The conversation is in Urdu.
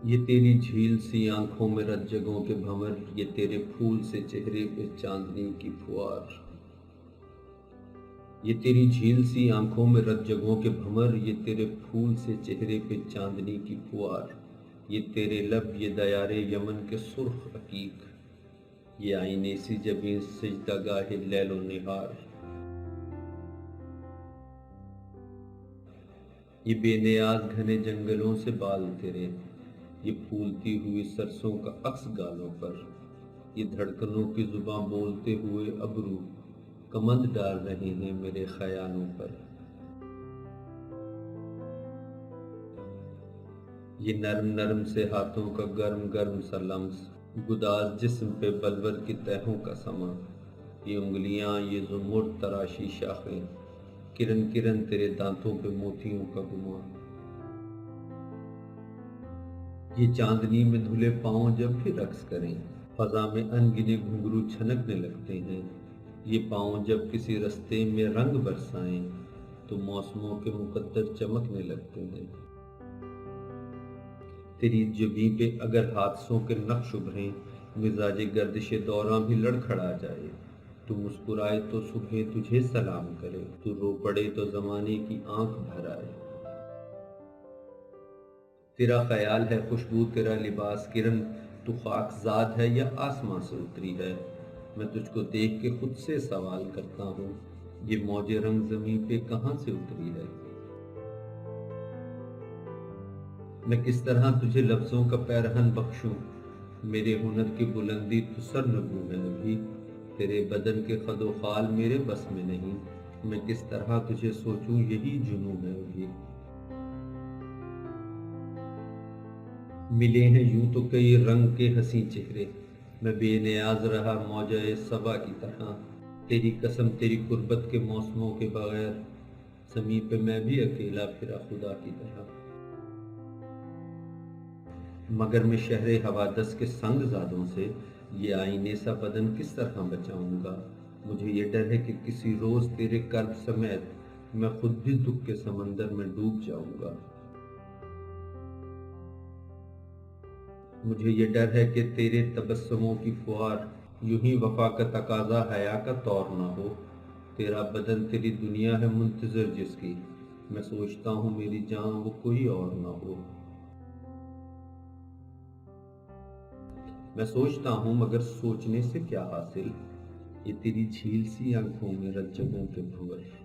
یہ تیری جھیل سی آنکھوں میں رت جگوں کے بھنور، یہ تیرے پھول سے چہرے پہ چاندنی کی پھوار۔ یہ تیری جھیل سی آنکھوں میں رت جگوں کے بھنور، یہ تیرے پھول سے چہرے پہ چاندنی کی پھوار۔ یہ تیرے لب، یہ دیار یمن کے سرخ عقیق، یہ آئینے سی جبیں سجدہ گاہ لیل و نہار۔ یہ بے نیاز گھنے جنگلوں سے بال تیرے، یہ پھولتی ہوئی سرسوں کا عکس گالوں پر۔ یہ دھڑکنوں کی زباں بولتے ہوئے ابرو، کمند ڈال رہے ہیں میرے خیالوں پر۔ یہ نرم نرم سے ہاتھوں کا گرم گرم سا لمس، گداز جسم پہ بلور کی تہوں کا سما۔ یہ انگلیاں، یہ زمرد تراشی شاخیں، کرن کرن تیرے دانتوں پہ موتیوں کا گماں۔ یہ چاندنی میں دھلے پاؤں جب بھی رقص کریں، فضا میں ان گنے گھنگرو چھنکنے لگتے ہیں۔ یہ پاؤں جب کسی رستے میں رنگ برسائیں تو موسموں کے مقدر چمکنے لگتے ہیں۔ تیری جبیں پہ اگر حادثوں کے نقش ابھریں، مزاج گردش دوراں بھی لڑکھڑا جائے۔ تو مسکرائے تو صبح تجھے سلام کرے، تو رو پڑے تو زمانے کی آنکھ بھر آئے۔ تیرا خیال ہے خوشبو، تیرا لباس کرن، تو خاک زاد ہے یا آسماں سے اتری ہے؟ میں تجھ کو دیکھ کے خود سے سوال کرتا ہوں، یہ موج رنگ زمیں پہ کہاں سے اتری ہے؟ میں کس طرح تجھے لفظوں کا پیرہن بخشوں، میرے ہنر کی بلندی تو سر نگوں ہے ابھی۔ تیرے بدن کے خد و خال میرے بس میں نہیں، میں کس طرح تجھے سوچوں، یہی جنوں ہے ابھی۔ ملے ہیں یوں تو کئی رنگ کے حسین چہرے، میں بے نیاز رہا موجہ صبا کی طرح۔ تیری قسم تیری قربت کے موسموں کے بغیر، زمیں پہ میں بھی اکیلا پھرا خدا کی طرح۔ مگر میں شہر حوادث کے سنگ زادوں سے یہ آئینے سا بدن کس طرح بچاؤں گا؟ مجھے یہ ڈر ہے کہ کسی روز تیرے کرب سمیت میں خود بھی دکھ کے سمندر میں ڈوب جاؤں گا۔ مجھے یہ ڈر ہے کہ تیرے تبسموں کی فوار یوں ہی وفا کا تقاضا حیا کا طور نہ ہو۔ تیرا بدن تیری دنیا ہے منتظر جس کی، میں سوچتا ہوں میری جان وہ کوئی اور نہ ہو۔ میں سوچتا ہوں مگر سوچنے سے کیا حاصل، یہ تیری جھیل سی آنکھوں میں رت جگوں کے بھنور۔